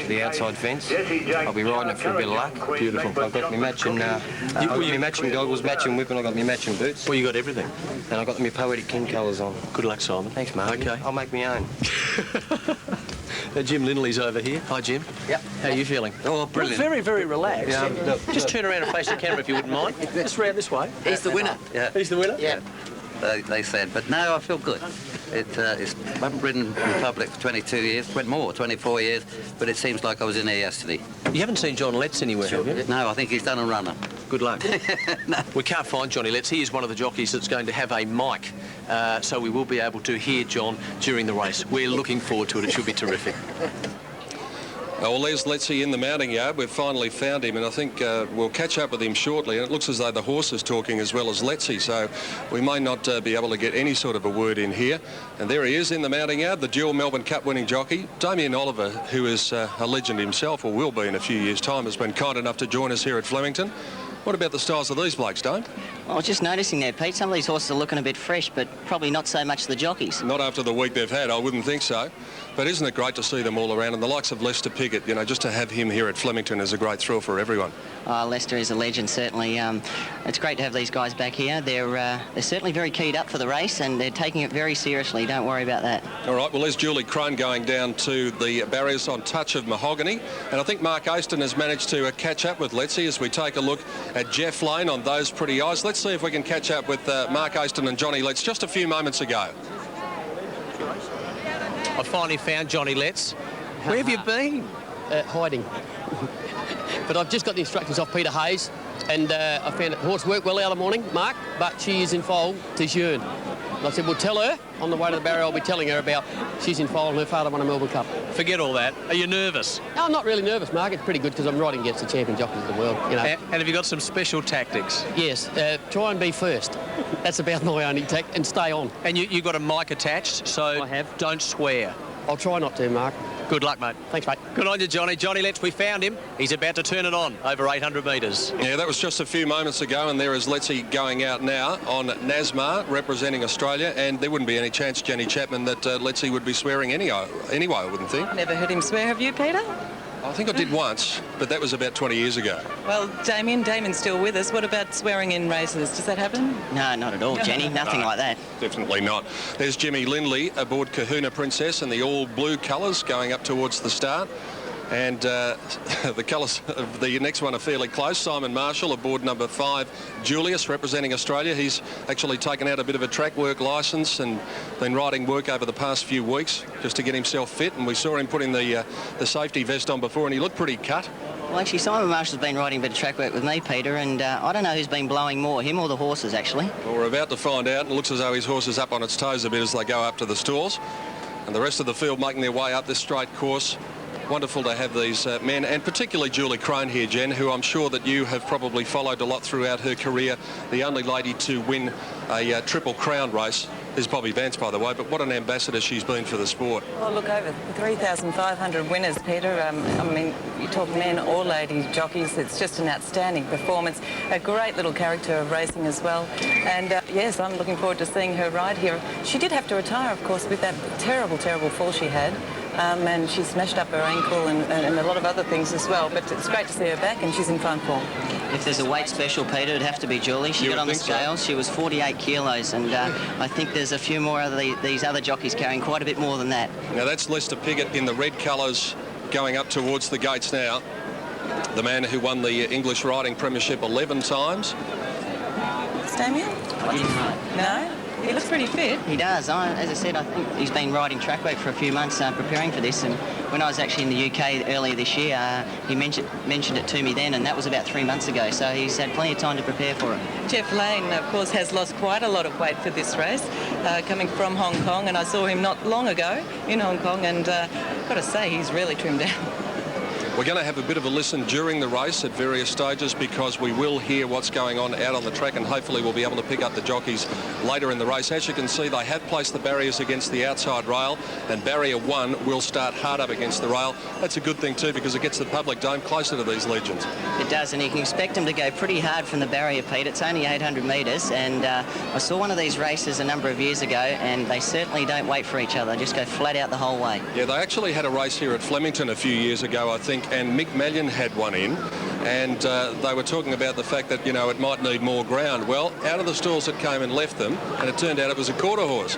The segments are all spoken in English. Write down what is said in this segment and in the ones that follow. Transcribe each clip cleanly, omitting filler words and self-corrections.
the outside fence. I'll be riding it for a bit of luck. Beautiful. I've got my matching, my matching goggles, matching whip, and I've got my matching boots. Well, you got everything. And I've got my Poetic King colours on. Good luck, Simon. Thanks, mate. Okay. I'll make my own. Jim Lindley's over here. Hi, Jim. Yep. How are you feeling? Oh, brilliant. Very, very relaxed. Yeah. Just turn around and face the camera if you wouldn't mind. Just round this way. He's the winner. Yeah. He's the winner? Yeah. They said, but no, I feel good. I haven't ridden Republic for 22 years, 24 years, but it seems like I was in here yesterday. You haven't seen John Letts anywhere, have you? No, I think he's done a runner. Good luck. No. We can't find Johnny Letts. He is one of the jockeys that's going to have a mic, so we will be able to hear John during the race. We're looking forward to it. It should be terrific. Well, there's Lettsy in the mounting yard. We've finally found him, and I think we'll catch up with him shortly. And it looks as though the horse is talking as well as Lettsy, so we may not be able to get any sort of a word in here. And there he is in the mounting yard, the dual Melbourne Cup winning jockey. Damien Oliver, who is a legend himself, or will be in a few years' time, has been kind enough to join us here at Flemington. What about the styles of these blokes, Dame? I was just noticing there, Pete, some of these horses are looking a bit fresh, but probably not so much the jockeys. Not after the week they've had, I wouldn't think so. But isn't it great to see them all around? And the likes of Lester Piggott, you know, just to have him here at Flemington is a great thrill for everyone. Lester is a legend, certainly. It's great to have these guys back here. They're certainly very keyed up for the race, and they're taking it very seriously. Don't worry about that. All right, well, there's Julie Crone going down to the barriers on Touch of Mahogany. And I think Mark Aston has managed to catch up with Lettsy as we take a look at Jeff Lane on those pretty eyes. Let's see if we can catch up with Mark Aston and Johnny Letts just a few moments ago. I finally found Johnny Letts. Where have you been? Hiding. But I've just got the instructions off Peter Hayes, and I found the horse worked well out of the morning, Mark, but she is in foal to Jeune. And I said, well, tell her on the way to the barrier. I'll be telling her about she's in foal and her father won a Melbourne Cup. Forget all that. Are you nervous? No, I'm not really nervous, Mark. It's pretty good because I'm riding against the champion jockeys of the world. You know. And have you got some special tactics? Yes, try and be first. That's about my only tactic, and stay on. And you got a mic attached, so I have. Don't swear. I'll try not to, Mark. Good luck, mate. Thanks, mate. Good on you, Johnny. Johnny Letts, we found him. He's about to turn it on over 800 metres. Yeah, that was just a few moments ago, and there is Lettsy going out now on Nasmar, representing Australia, and there wouldn't be any chance, Jenny Chapman, that Lettsy would be swearing anyway, I wouldn't think. Never heard him swear, have you, Peter? I think I did once, but that was about 20 years ago. Well, Damien's still with us. What about swearing in races? Does that happen? No, not at all, Jenny. Nothing like that. Definitely not. There's Jimmy Lindley aboard Kahuna Princess in the all-blue colours going up towards the start. And the colours of the next one are fairly close. Simon Marshall aboard number 5, Julius, representing Australia. He's actually taken out a bit of a track work licence and been riding work over the past few weeks just to get himself fit. And we saw him putting the safety vest on before, and he looked pretty cut. Well, actually, Simon Marshall's been riding a bit of track work with me, Peter, and I don't know who's been blowing more, him or the horses, actually. Well, we're about to find out, and it looks as though his horse is up on its toes a bit as they go up to the stalls. And the rest of the field making their way up this straight course. Wonderful to have these men, and particularly Julie Crone here, Jen, who I'm sure that you have probably followed a lot throughout her career. The only lady to win a Triple Crown race is Bobby Vance, by the way, but what an ambassador she's been for the sport. Oh, look, over 3,500 winners, Peter. I mean, you talk men or lady jockeys. It's just an outstanding performance. A great little character of racing as well. And, yes, I'm looking forward to seeing her ride here. She did have to retire, of course, with that terrible, terrible fall she had. And she smashed up her ankle and a lot of other things as well. But it's great to see her back, and she's in fine form. If there's a weight special, Peter, it'd have to be Julie. She got on the scales. She was 48 kilos, and I think there's a few more of these other jockeys carrying quite a bit more than that. Now, that's Lester Piggott in the red colours going up towards the gates now. The man who won the English Riding Premiership 11 times. Damien? No? He looks pretty fit. He does. As I said, I think he's been riding track work for a few months preparing for this. And when I was actually in the UK earlier this year, he mentioned it to me then, and that was about 3 months ago. So he's had plenty of time to prepare for it. Jeff Lane, of course, has lost quite a lot of weight for this race, coming from Hong Kong, and I saw him not long ago in Hong Kong, and I've got to say, he's really trimmed down. We're going to have a bit of a listen during the race at various stages because we will hear what's going on out on the track, and hopefully we'll be able to pick up the jockeys later in the race. As you can see, they have placed the barriers against the outside rail, and barrier 1 will start hard up against the rail. That's a good thing too because it gets the public dome closer to these legends. It does, and you can expect them to go pretty hard from the barrier, Pete. It's only 800 metres, and I saw one of these races a number of years ago, and they certainly don't wait for each other. They just go flat out the whole way. Yeah, they actually had a race here at Flemington a few years ago, I think, and Mick Malyon had one in, and they were talking about the fact that, you know, it might need more ground. Well, out of the stalls it came and left them, and it turned out it was a quarter horse.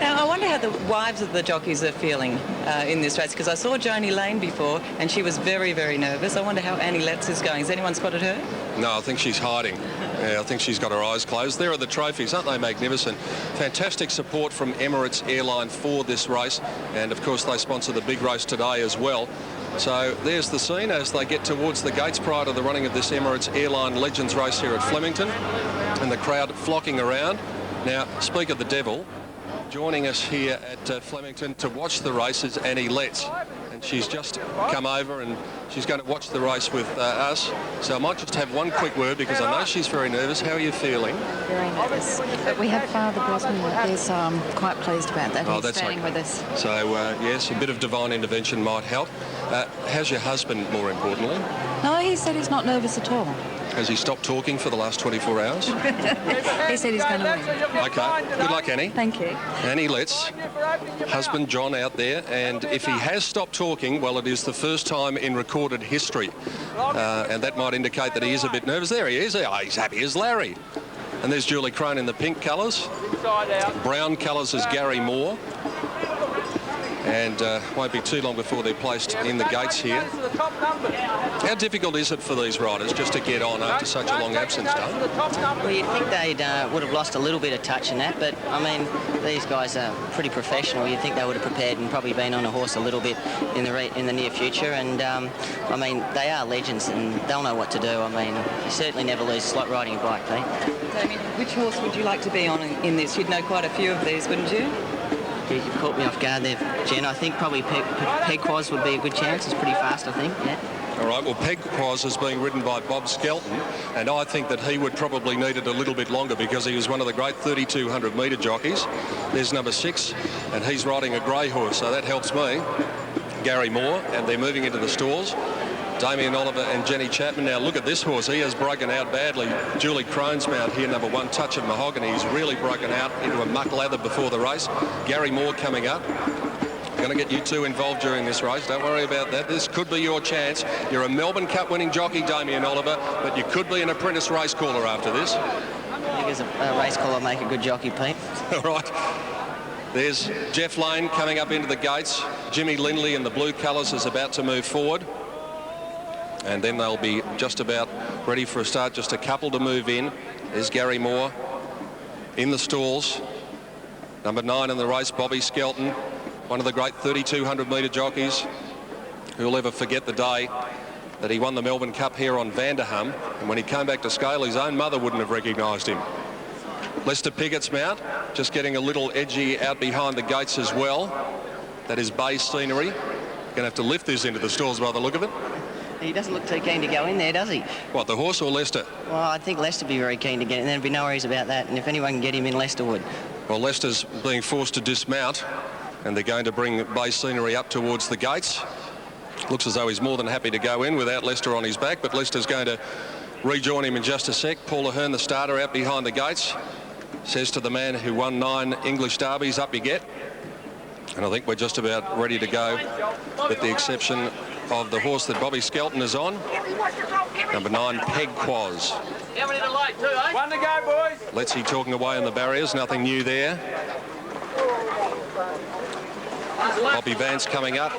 Now, I wonder how the wives of the jockeys are feeling in this race, because I saw Joni Lane before, and she was very, very nervous. I wonder how Annie Letts is going. Has anyone spotted her? No, I think she's hiding. Yeah, I think she's got her eyes closed. There are the trophies, aren't they magnificent? Fantastic support from Emirates Airline for this race, and of course they sponsor the big race today as well. So there's the scene as they get towards the gates prior to the running of this Emirates Airline Legends race here at Flemington, and the crowd flocking around. Now, speak of the devil, joining us here at Flemington to watch the race is Annie Letts, and she's just come over and she's going to watch the race with us. So I might just have one quick word because I know she's very nervous. How are you feeling? Very nervous. But we have Father Brosnan with us, so I'm quite pleased about that. He's that's staying okay. with us. So, yes, a bit of divine intervention might help. How's your husband, more importantly? No, he said he's not nervous at all. Has he stopped talking for the last 24 hours? He said he's going to win. Okay, good luck, Annie. Thank you. Annie Letts, husband John out there, and if he has stopped talking, well, it is the first time in recorded history, and that might indicate that he is a bit nervous. There he is. Oh, he's happy as Larry. And there's Julie Crone in the pink colours. Brown colours is Gary Moore. And won't be too long before they're placed in the gates here. How difficult is it for these riders just to get on after such a long absence, Dave? Well, you'd think they would have lost a little bit of touch in that, but, I mean, these guys are pretty professional. You'd think they would have prepared and probably been on a horse a little bit in the near future. And, I mean, they are legends and they'll know what to do. I mean, you certainly never lose slot riding a bike, Pete. Damien, which horse would you like to be on in this? You'd know quite a few of these, wouldn't you? You caught me off guard there, Jen. I think probably Pegquoz would be a good chance. It's pretty fast, I think, yeah. All right, well, Pegquoz is being ridden by Bob Skelton, and I think that he would probably need it a little bit longer because he was one of the great 3,200 metre jockeys. There's number 6, and he's riding a grey horse, so that helps me. Gary Moore, and they're moving into the stalls. Damien Oliver and Jenny Chapman. Now look at this horse. He has broken out badly. Julie Crone's mount here, number 1, Touch of Mahogany. He's really broken out into a muck lather before the race. Gary Moore coming up. Going to get you two involved during this race. Don't worry about that. This could be your chance. You're a Melbourne Cup winning jockey, Damien Oliver, but you could be an apprentice race caller after this. I think as a race caller, make a good jockey, Pete. All right. There's Jeff Lane coming up into the gates. Jimmy Lindley in the blue colours is about to move forward. And then they'll be just about ready for a start. Just a couple to move in. There's Gary Moore in the stalls. Number 9 in the race, Bobby Skelton, one of the great 3,200 metre jockeys. Who'll ever forget the day that he won the Melbourne Cup here on Vanderham, and when he came back to scale, his own mother wouldn't have recognised him. Lester Piggott's mount just getting a little edgy out behind the gates as well. That is Bay Scenery. Going to have to lift this into the stalls by the look of it. He doesn't look too keen to go in there, does he? What, the horse or Lester? Well, I think Lester would be very keen to get in. There'd be no worries about that. And if anyone can get him in, Lester would. Well, Lester's being forced to dismount, and they're going to bring Bay Scenery up towards the gates. Looks as though he's more than happy to go in without Lester on his back, but Lester's going to rejoin him in just a sec. Paul Ahern, the starter, out behind the gates, says to the man who won 9 English derbies, up you get. And I think we're just about ready to go, with the exception of the horse that Bobby Skelton is on, number 9, Pegquoz. One to go, boys. Let's talking away on the barriers, nothing new there. Bobby Vance coming up.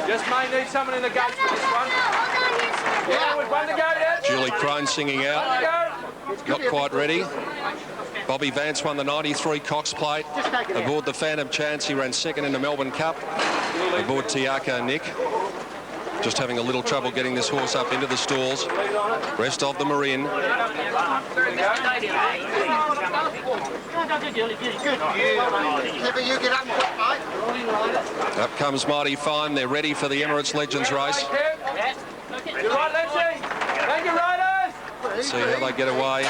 Just may need someone in the gates for this one. Yeah, one to go, Dad. Julie Crone singing out. Not quite ready. Bobby Vance won the 93 Cox Plate. Aboard the Phantom Chance, he ran second in the Melbourne Cup. Aboard Tiako Nick. Just having a little trouble getting this horse up into the stalls. Rest of them are in. Up comes Mighty Fine. They're ready for the Emirates Legends race. See how they get away.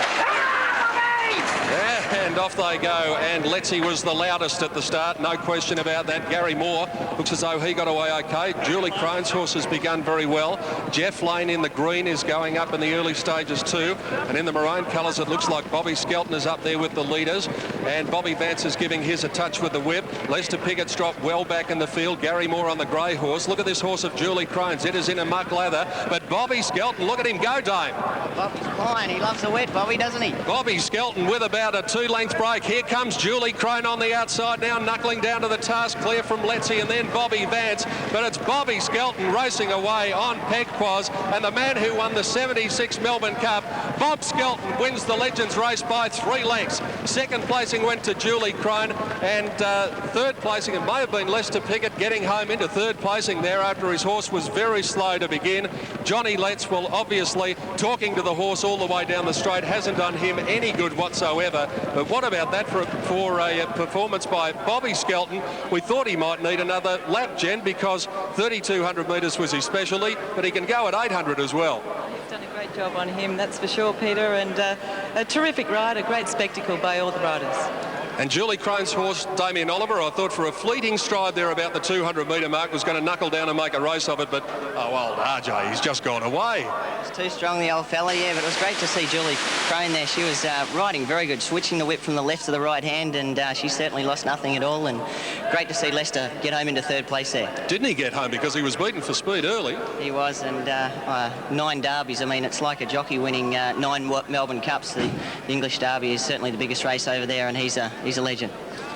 And off they go, and Letzi was the loudest at the start, no question about that. Gary Moore looks as though he got away okay. Julie Crone's horse has begun very well. Jeff Lane in the green is going up in the early stages too, and in the maroon colours it looks like Bobby Skelton is up there with the leaders, and Bobby Vance is giving his a touch with the whip. Lester Pickett's dropped well back in the field. Gary Moore on the grey horse. Look at this horse of Julie Crone's. It is in a muck lather, but Bobby Skelton, look at him go, Dame. Bobby's flying. He loves the wet, Bobby, doesn't he? Bobby Skelton with about a 2-length break. Here comes Julie Crone on the outside now, knuckling down to the task, clear from Letzi and then Bobby Vance. But it's Bobby Skelton racing away on Pegquas, and the man who won the 76 Melbourne Cup, Bob Skelton, wins the Legends race by 3 lengths. Second placing went to Julie Crone, and third placing, it may have been Lester Pickett getting home into third placing there after his horse was very slow to begin. Johnny Letts, well, obviously talking to the horse all the way down the straight hasn't done him any good whatsoever. But what about that for a performance by Bobby Skelton? We thought he might need another lap, Jen, because 3,200 metres was his specialty, but he can go at 800 as well. He's done a great job on him, that's for sure, Peter, and a terrific ride, a great spectacle by all the riders. And Julie Crone's horse, Damien Oliver, I thought for a fleeting stride there about the 200-metre mark was going to knuckle down and make a race of it, but old RJ, he's just gone away. It's too strong, the old fella, yeah, but it was great to see Julie Crone there. She was riding very good, switching the whip from the left to the right hand, and she certainly lost nothing at all, and great to see Lester get home into third place there. Didn't he get home because he was beaten for speed early? He was, and 9 derbies. I mean, it's like a jockey winning 9 Melbourne Cups. The English Derby is certainly the biggest race over there, and he's a legend.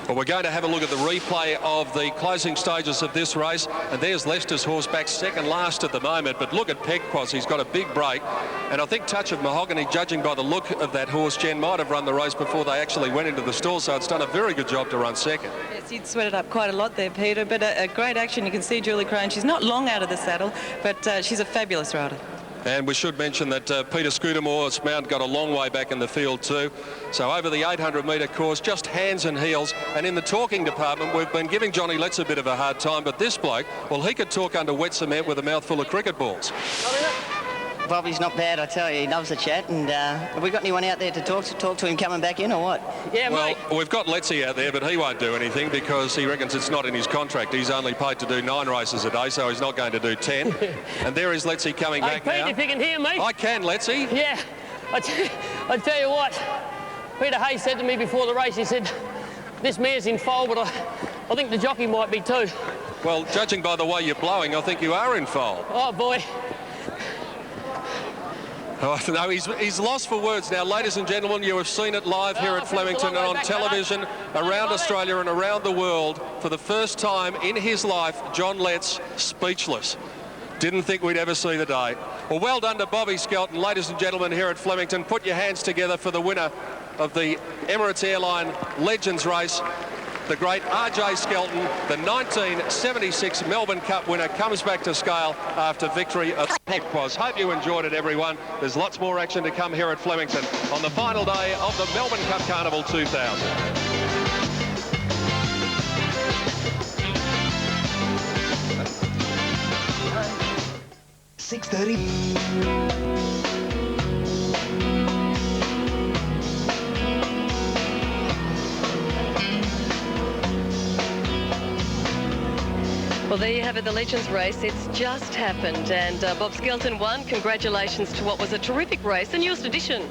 Well, we're going to have a look at the replay of the closing stages of this race, and there's Lester's horse back second last at the moment, but look at Pegquas, he's got a big break, and I think Touch of Mahogany, judging by the look of that horse, Jen, might have run the race before they actually went into the stall, so it's done a very good job to run second. Yes, he'd sweated up quite a lot there, Peter, but a great action. You can see Julie Crone, she's not long out of the saddle, but she's a fabulous rider. And we should mention that Peter Scudamore's mount got a long way back in the field too. So over the 800-metre course, just hands and heels. And in the talking department, we've been giving Johnny Letts a bit of a hard time, but this bloke, well, he could talk under wet cement with a mouthful of cricket balls. Bobby's not bad, I tell you. He loves the chat. And have we got anyone out there to talk to him coming back in or what? Yeah, well, mate. We've got Letzi out there, but he won't do anything because he reckons it's not in his contract. He's only paid to do 9 races a day, so he's not going to do 10. And there is Letzi coming back Pete, now. if you can hear me. I can, Letzi. Yeah. I tell you what, Peter Hayes said to me before the race, he said, this mare's in foal, but I think the jockey might be too. Well, judging by the way you're blowing, I think you are in foal. Oh, boy. Oh, no, he's lost for words now. Ladies and gentlemen, you have seen it live here at Flemington and on television around Australia and around the world. For the first time in his life, John Letts speechless. Didn't think we'd ever see the day. Well done to Bobby Skelton. Ladies and gentlemen, here at Flemington, put your hands together for the winner of the Emirates Airline Legends race. The great RJ Skelton, the 1976 Melbourne Cup winner, comes back to scale after victory of Pegquas. Hope you enjoyed it, everyone. There's lots more action to come here at Flemington on the final day of the Melbourne Cup Carnival 2000. 6:30. Well, there you have it, the Legends race. It's just happened, and Bob Skelton won. Congratulations to what was a terrific race, the newest edition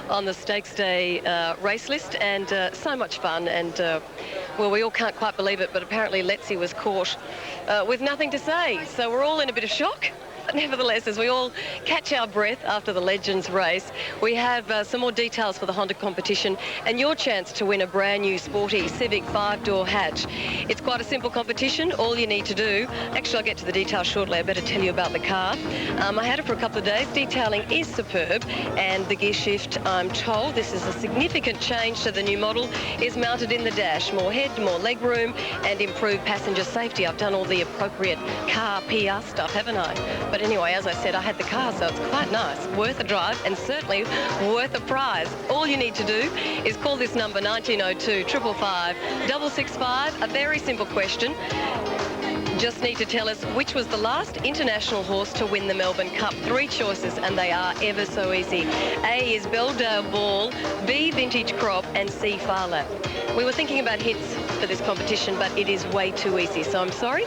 on the Stakes Day race list, and so much fun. And well, we all can't quite believe it, but apparently Letzi was caught with nothing to say, so we're all in a bit of shock. But nevertheless, as we all catch our breath after the Legends race, we have some more details for the Honda competition and your chance to win a brand new sporty Civic 5-door hatch. It's quite a simple competition. All you need to do, actually I'll get to the details shortly, I better tell you about the car. I had it for a couple of days. Detailing is superb, and the gear shift, I'm told, this is a significant change to the new model, is mounted in the dash. More head, more leg room, and improved passenger safety. I've done all the appropriate car PR stuff, haven't I? But anyway, as I said, I had the car, so it's quite nice. Worth a drive and certainly worth a prize. All you need to do is call this number 1902 555 665. A very simple question. just need to tell us which was the last international horse to win the Melbourne Cup. 3 choices, and they are ever so easy. A is Belledale Ball, B Vintage Crop, and C Far Lap. We were thinking about hints for this competition, but it is way too easy, so I'm sorry.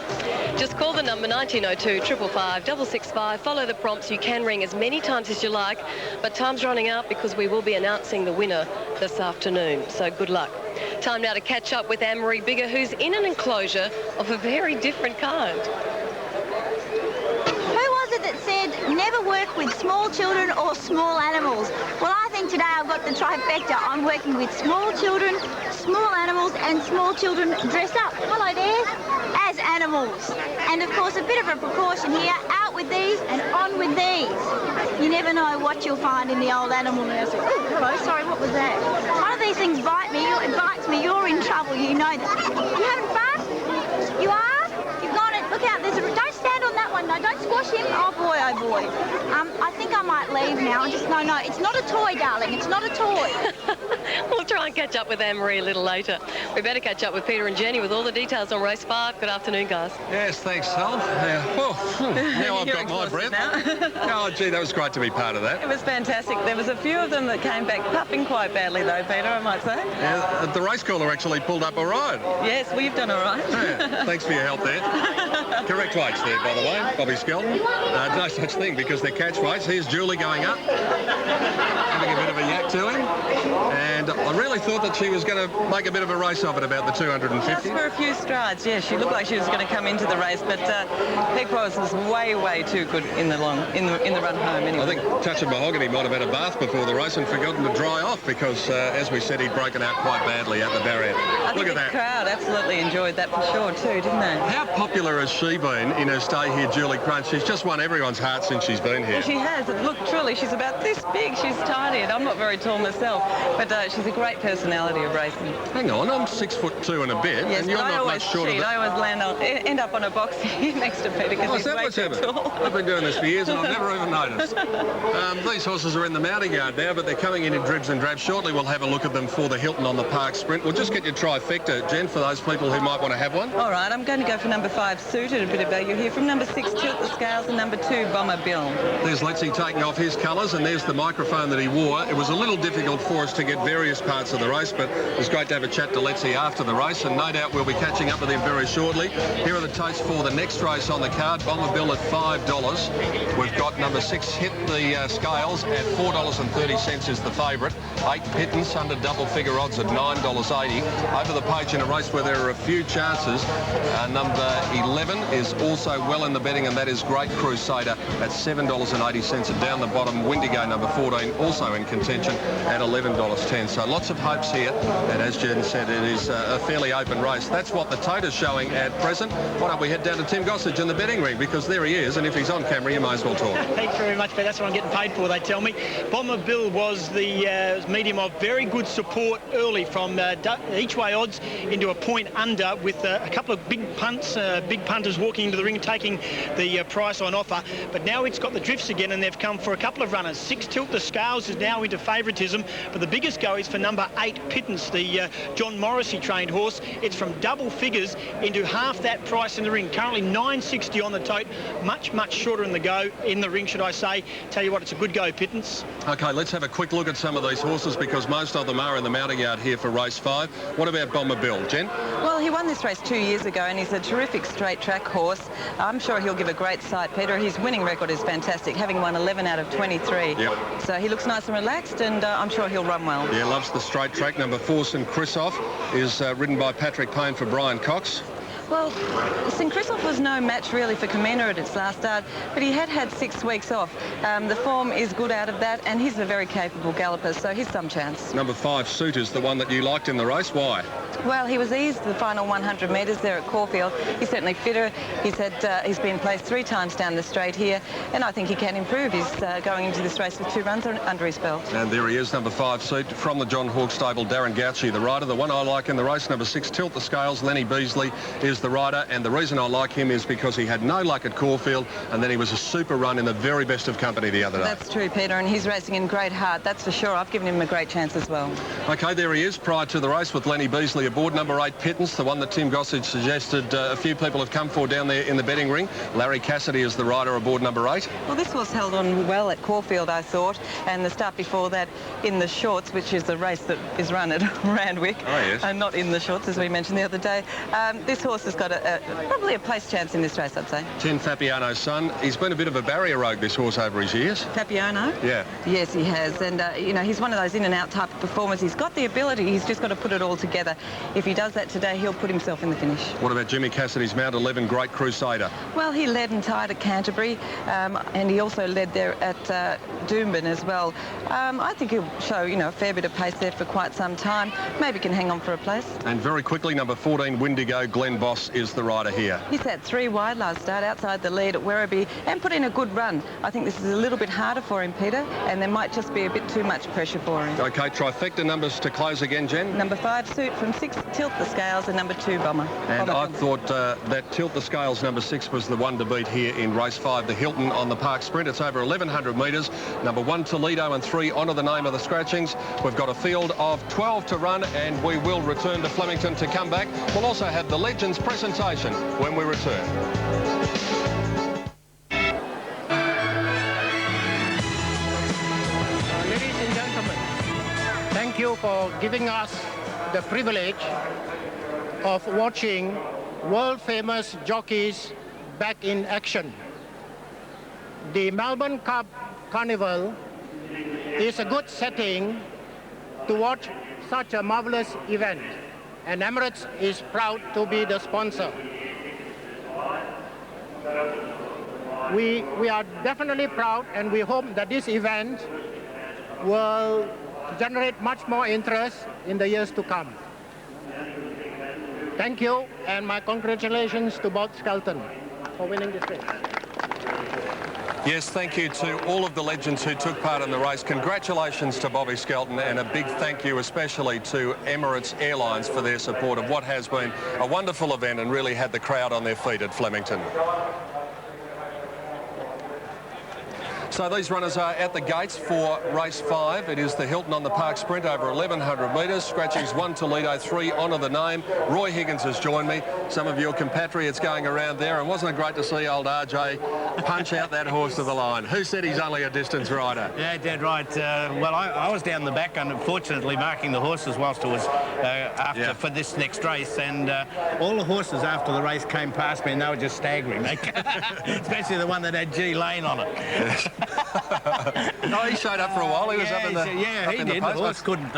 Just call the number 1902 555 665. Follow the prompts. You can ring as many times as you like, but time's running out because we will be announcing the winner this afternoon, so good luck. Time now to catch up with Anne-Marie Bigger, who's in an enclosure of a very different kind. Who was it that said never work with small children or small animals? Well, I think today I've got the trifecta. I'm working with small children, small animals, and small children dressed up. Hello there. As animals. And of course, a bit of a precaution here. Out with these and on with these. You never know what you'll find in the old animal nursery. Oh, hello, sorry, what was that? One of these things it bites me, you're in trouble, you know that. You having fun? You are? You've gone and look out, don't stand on that one, no, don't squash him. Oh boy, oh boy. I think I might leave now. No, it's not a toy, darling, it's not a toy. We'll try and catch up with Anne-Marie a little later. We better catch up with Peter and Jenny with all the details on race 5. Good afternoon, guys. Yes, thanks, Helen. Now I've got my breath. Oh, gee, that was great to be part of that. It was fantastic. There was a few of them that came back puffing quite badly, though, Peter, I might say. Yeah, the race caller actually pulled up all right. Yes, we've done all right. Yeah, thanks for your help there. Correct weights there, by the way, Bobby Skelton. No such thing because they're catch weights. Here's Julie going up, having a bit of a yak to him. And I really thought that she was going to make a bit of a race of it about the 250. Just for a few strides, yes. She looked like she was going to come into the race, but Peg Price was way too good in the run home anyway. I think Touch of Mahogany might have had a bath before the race and forgotten to dry off because, as we said, he'd broken out quite badly at the barrier. Look at that. The crowd absolutely enjoyed that for sure too, didn't they? How popular has she been in her stay here, Julie Crunch? She's just won everyone's heart since she's been here. Well, she has. Look, truly, she's about this big. She's tiny, and I'm not very tall myself, but she's a great personality of racing. Hang on, I'm 6'2" and a bit, yes, and you're not much shorter than... I always end up on a box here next to Peter because he's way too tall. I've been doing this for years and I've never even noticed. These horses are in the mounting yard now, but they're coming in dribs and drabs. Shortly we'll have a look at them for the Hilton on the Park Sprint. We'll just get your trifecta, Jen, for those people who might want to have one. All right, I'm going to go for number 5, Suited, a bit of value here. From number 6, Tilt the Scales, and number 2, Bomber Bill. There's Letzi taking off his colours, and there's the microphone that he wore. It was a little difficult for us to get various parts of the race, but it was great to have a chat to Letzi after the race, and no doubt we'll be catching up with him very shortly. Here are the totes for the next race on the card. Bomber Bill at $5. We've got number 6, Hit the Scales, at $4.30 is the favourite. 8 Pittance under double figure odds at $9.80. Over the page in a race where there are a few chances, number 11 is also well in the betting, and that is Great Crusader at $7.80. And down the bottom, Windigo number 14 also in contention at $11.10. So lots of hopes here, and as Jen said, it is a fairly open race. That's what the tote is showing at present. Why don't we head down to Tim Gossage in the betting ring, because there he is, and if he's on camera you may as well talk. Thanks very much, but that's what I'm getting paid for, they tell me. Bomber Bill was the medium of very good support early from each way odds into a point under, with a couple of big punters walking into the ring taking the price on offer. But now it's got the drifts again, and they've come for a couple of runners. 6 Tilt the Scales is now into favouritism, but the biggest go is for number 8 Pittance, the John Morrissey trained horse. It's from double figures into half that price in the ring. Currently $9.60 on the tote, much shorter in the go, in the ring, should I say. Tell you what, it's a good go, Pittance. OK, let's have a quick look at some of these horses, because most of them are in the mounting yard here for race 5. What about Bomber Bill, Jen? Well, he won this race 2 years ago, and he's a terrific straight track horse. I'm sure he'll give a great sight, Peter. His winning record is fantastic, having won 11 out of 23. Yep. So he looks nice and relaxed, and I'm sure he'll run well. Yeah, loves the straight track. Number 4, St Christoph, is ridden by Patrick Payne for Brian Cox. Well, St Christoph was no match really for Commander at its last start, but he had 6 weeks off. The form is good out of that, and he's a very capable galloper, so he's some chance. Number 5, Suitors, the one that you liked in the race. Why? Well, he was eased the final 100 metres there at Caulfield. He's certainly fitter. He's been placed 3 times down the straight here, and I think he can improve. He's going into this race with 2 runs under his belt. And there he is, number 5 seat from the John Hawke stable, Darren Gauci, the rider. The one I like in the race, number 6, Tilt the Scales, Lenny Beasley, is is the rider, and the reason I like him is because he had no luck at Caulfield, and then he was a super run in the very best of company the other day. That's true, Peter, and he's racing in great heart, that's for sure. I've given him a great chance as well. OK, there he is prior to the race with Lenny Beasley aboard, number 8 Pittance, the one that Tim Gossage suggested a few people have come for down there in the betting ring. Larry Cassidy is the rider aboard number 8. Well, this horse held on well at Caulfield, I thought, and the start before that in the shorts, which is the race that is run at Randwick, and not in the shorts, as we mentioned the other day. This horse has got probably a place chance in this race, I'd say. 10 Fabiano's son. He's been a bit of a barrier rogue, this horse, over his years. Fabiano? Yeah. Yes, he has, and you know, he's one of those in and out type of performers. He's got the ability, he's just got to put it all together. If he does that today, he'll put himself in the finish. What about Jimmy Cassidy's Mount 11 Great Crusader? Well, he led and tied at Canterbury, and he also led there at Doomben as well. I think he'll show, you know, a fair bit of pace there for quite some time. Maybe can hang on for a place. And very quickly, number 14 Windigo Glenn Boss is the rider here. He sat 3 wide last start outside the lead at Werribee and put in a good run. I think this is a little bit harder for him, Peter, and there might just be a bit too much pressure for him. OK, trifecta numbers to close again, Jen. Number 5 Suit from 6 Tilt the Scales, and number 2 Bomber. And I thought that Tilt the Scales number 6 was the one to beat here in race 5, the Hilton on the Park Sprint. It's over 1,100 metres. Number 1 Toledo and 3 honour the name of the scratchings. We've got a field of 12 to run, and we will return to Flemington to come back. We'll also have the Legends presentation when we return. Ladies and gentlemen, thank you for giving us the privilege of watching world-famous jockeys back in action. The Melbourne Cup Carnival is a good setting to watch such a marvelous event, and Emirates is proud to be the sponsor. We are definitely proud, and we hope that this event will generate much more interest in the years to come. Thank you, and my congratulations to Bob Skelton for winning this race. Yes, thank you to all of the legends who took part in the race. Congratulations to Bobby Skelton, and a big thank you especially to Emirates Airlines for their support of what has been a wonderful event and really had the crowd on their feet at Flemington. So these runners are at the gates for race 5. It is the Hilton on the Park Sprint over 1,100 metres. Scratchings 1 Toledo, 3 honour the name. Roy Higgins has joined me. Some of your compatriots going around there, and wasn't it great to see old RJ punch out that horse to the line? Who said he's only a distance rider? Yeah, dead right. Well, I was down the back, unfortunately, marking the horses whilst it was for this next race, and all the horses after the race came past me, and they were just staggering, especially the one that had G Lane on it. Yes. No, he showed up for a while. He was up in the he did. The horse couldn't.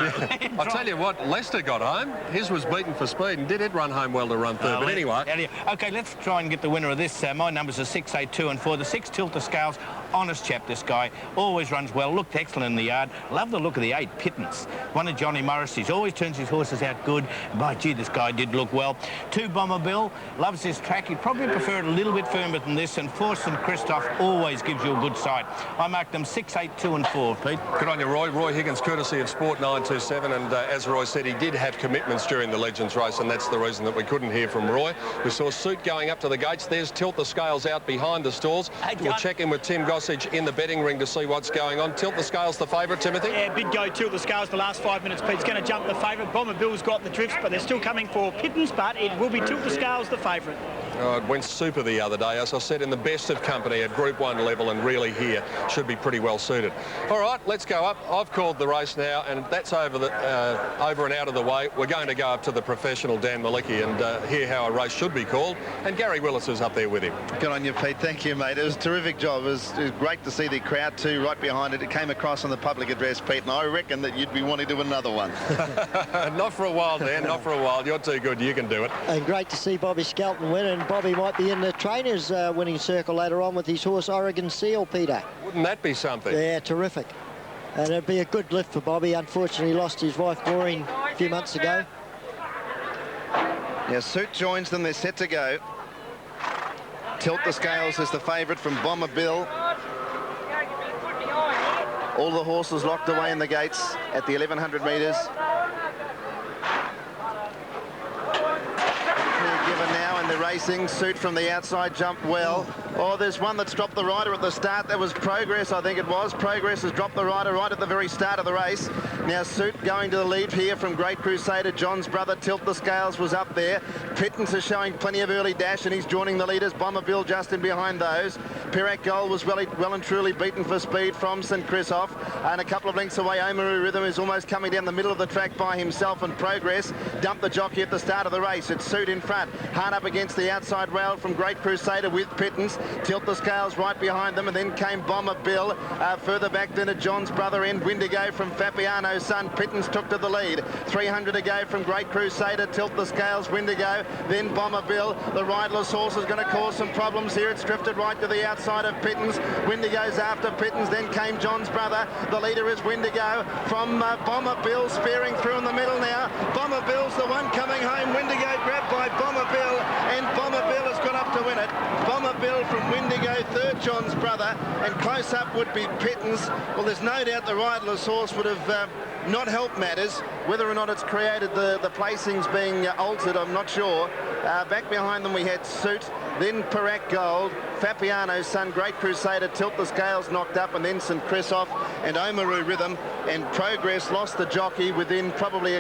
I'll tell you what, Lester got home. His was beaten for speed and did it run home well to run third. But anyway. OK, let's try and get the winner of this. My numbers are 6, 8, 2 and 4. The 6 Tilt the Scales. Honest chap, this guy. Always runs well. Looked excellent in the yard. Love the look of the 8 Pittance. One of Johnny Morrissey's. Always turns his horses out good. By gee, this guy did look well. 2 Bomber Bill. Loves this track. He'd probably prefer it a little bit firmer than this. And 4 St Christoph always gives you a good sight. I marked them 6, 8, 2 and 4, Pete. Good on you, Roy. Roy Higgins, courtesy of Sport 927. And as Roy said, he did have commitments during the Legends race, and that's the reason that we couldn't hear from Roy. We saw Suit going up to the gates. There's Tilt the Scales out behind the stalls. We'll check in with Tim Gossage in the betting ring to see what's going on. Tilt the Scales the favourite, Timothy? Yeah, big go Tilt the Scales the last 5 minutes, Pete's going to jump the favourite. Bomber Bill's got the drifts, but they're still coming for Pittance, but it will be Tilt the Scales the favourite. Oh, it went super the other day, as I said, in the best of company at Group 1 level, and really here should be pretty well suited. All right, let's go up. I've called the race now, and that's over and out of the way. We're going to go up to the professional Dan Malicki and hear how a race should be called, and Gary Willis is up there with him. Good on you, Pete. Thank you, mate. It was a terrific job. It was great to see the crowd too right behind it. It came across on the public address, Pete, and I reckon that you'd be wanting to do another one. Not for a while, Dan, not for a while. You're too good. You can do it. And great to see Bobby Skelton win, and Bobby might be in the trainers winning circle later on with his horse Oregon Seal, Peter. Wouldn't that be something? Yeah, terrific. And it'd be a good lift for Bobby. Unfortunately, he lost his wife Maureen a few months ago. Yeah, Suit joins them. They're set to go. Tilt the Scales is the favourite from Bomber Bill. All the horses locked away in the gates at the 1,100 metres. Clear given now, and the racing. Suit from the outside jumped well. Oh, there's one that's dropped the rider at the start. That was Progress, I think it was. Progress has dropped the rider right at the very start of the race. Now Suit going to the lead here from Great Crusader. John's brother Tilt the Scales was up there. Pittance is showing plenty of early dash and he's joining the leaders. Bomber Bill just in behind those. Pirac Gold was well and truly beaten for speed from St. Christoph. And a couple of lengths away, Oamaru Rhythm is almost coming down the middle of the track by himself, and Progress dumped the jockey at the start of the race. It's Suit in front. Hard up against the outside rail from Great Crusader with Pittance. Tilt the Scales right behind them, and then came Bomber Bill. Further back then at John's brother end, Windigo from Fabiano's son. Pittance took to the lead. 300 to go from Great Crusader. Tilt the Scales, Windigo, then Bomber Bill. The riderless horse is going to cause some problems here. It's drifted right to the outside of Pittance. Windigo's after Pittance, then came John's brother. The leader is Windigo from Bomber Bill, spearing through in the middle now. Bomber Bill's the one coming home. Windigo grabbed by Bomber Bill, and Bomber Bill has got up to win it. Bomber Bill from Windigo, third John's brother, and close up would be Pittance. Well, there's no doubt the riderless horse would have not helped matters. Whether or not it's created the placings being altered, I'm not sure. Back behind them we had Suit, then Pirac Gold, Fabiano's son, Great Crusader, Tilt the Scales knocked up, and then St. Christoph and Oamaru Rhythm, and Progress lost the jockey within probably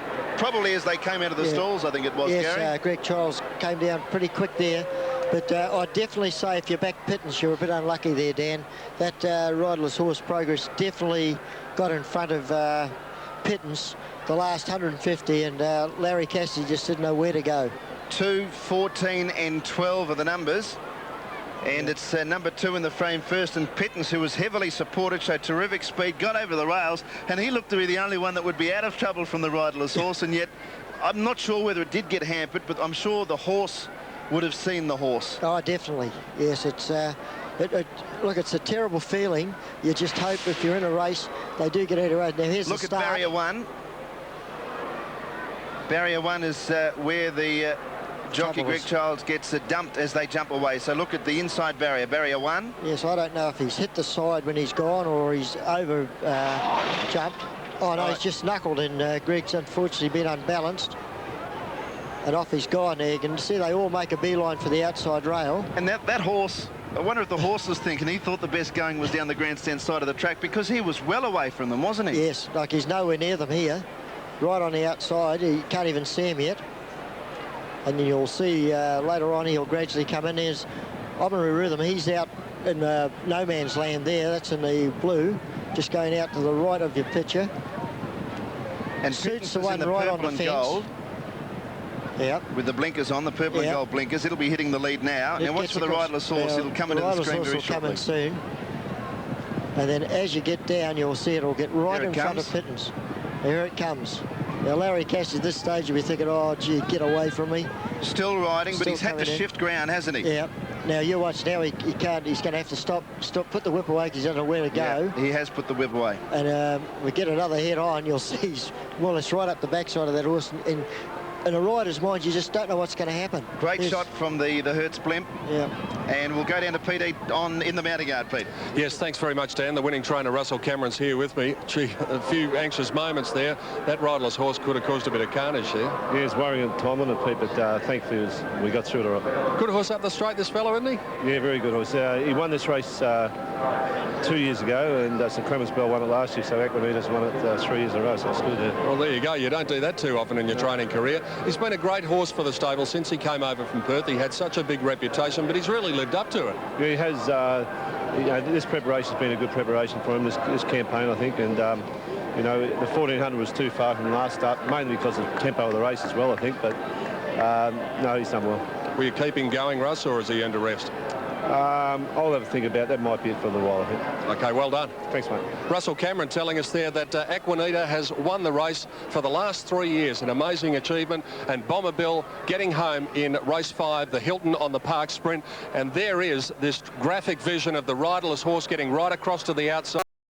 as they came out of the stalls, I think it was, yes, Gary. Greg Charles came down pretty quick there. But I'd definitely say if you're back Pittance, you're a bit unlucky there, Dan. That riderless horse Progress definitely got in front of Pittance the last 150, and Larry Cassidy just didn't know where to go. 2, 14 and 12 are the numbers. And it's number 2 in the frame first, and Pittance, who was heavily supported, showed terrific speed, got over the rails, and he looked to be the only one that would be out of trouble from the riderless horse. And yet I'm not sure whether it did get hampered, but I'm sure the horse would have seen the horse. Oh, definitely. Yes, it's look, it's a terrible feeling. You just hope if you're in a race, they do get out of road. Now here's look the start. At Barrier 1. Barrier 1 is where the jockey Greg Childs gets dumped as they jump away. So look at the inside barrier, Barrier 1. Yes, I don't know if he's hit the side when he's gone or he's over jumped. Oh no, he's just knuckled, and Greg's unfortunately been unbalanced. And off he's gone there. You can see they all make a beeline for the outside rail. And that horse, I wonder if the horse was thinking he thought the best going was down the grandstand side of the track, because he was well away from them, wasn't he? Yes, like he's nowhere near them here. Right on the outside, he can't even see him yet. And you'll see later on he'll gradually come in. There's Oamaru Rhythm, he's out in no man's land there. That's in the blue, just going out to the right of your picture. And Suit's the one right on the fence. Gold. Yep. With the blinkers on, the purple and gold blinkers. It'll be hitting the lead now. Now watch for the riderless horse. It'll come into the screen very shortly. Come in soon. And then as you get down, you'll see it'll get right in front of Pittance. Here it comes. Now Larry Cash at this stage will be thinking, oh gee, get away from me. Still riding, but he's had to shift ground, hasn't he? Yeah. Now you watch now, he can't, he's going to have to stop, put the whip away because he doesn't know where to go. Yeah, he has put the whip away. And we get another head on, you'll see he's more or less right up the backside of that horse. And in a rider's mind, you just don't know what's going to happen. Great shot from the Hertz blimp. Yeah. And we'll go down to Pete in the mounting yard, Pete. Yes, thanks very much, Dan. The winning trainer, Russell Cameron's here with me. Gee, a few anxious moments there. That riderless horse could have caused a bit of carnage there. Yeah, it's worrying time on it, Pete, but thankfully we got through it all right. Good horse up the straight, this fellow, isn't he? Yeah, very good horse. He won this race 2 years ago, and St. Clements Bell won it last year, so Aquanitas won it 3 years in a row, so it's good. Well, there you go. You don't do that too often in your training career. He's been a great horse for the stable since he came over from Perth. He had such a big reputation, but he's really lived up to it. Yeah, he has. You know, this preparation's been a good preparation for him, this campaign, I think, and you know, the 1400 was too far from the last start, mainly because of the tempo of the race as well, I think, but no, he's done well. Will you keep him going, Russ, or is he earned a rest? I'll have a think about that. Might be it for a little while, I think. Okay, well done. Thanks, mate. Russell Cameron telling us there that Aquanita has won the race for the last 3 years, an amazing achievement, and Bomber Bill getting home in race 5, the Hilton on the Park Sprint, and there is this graphic vision of the riderless horse getting right across to the outside.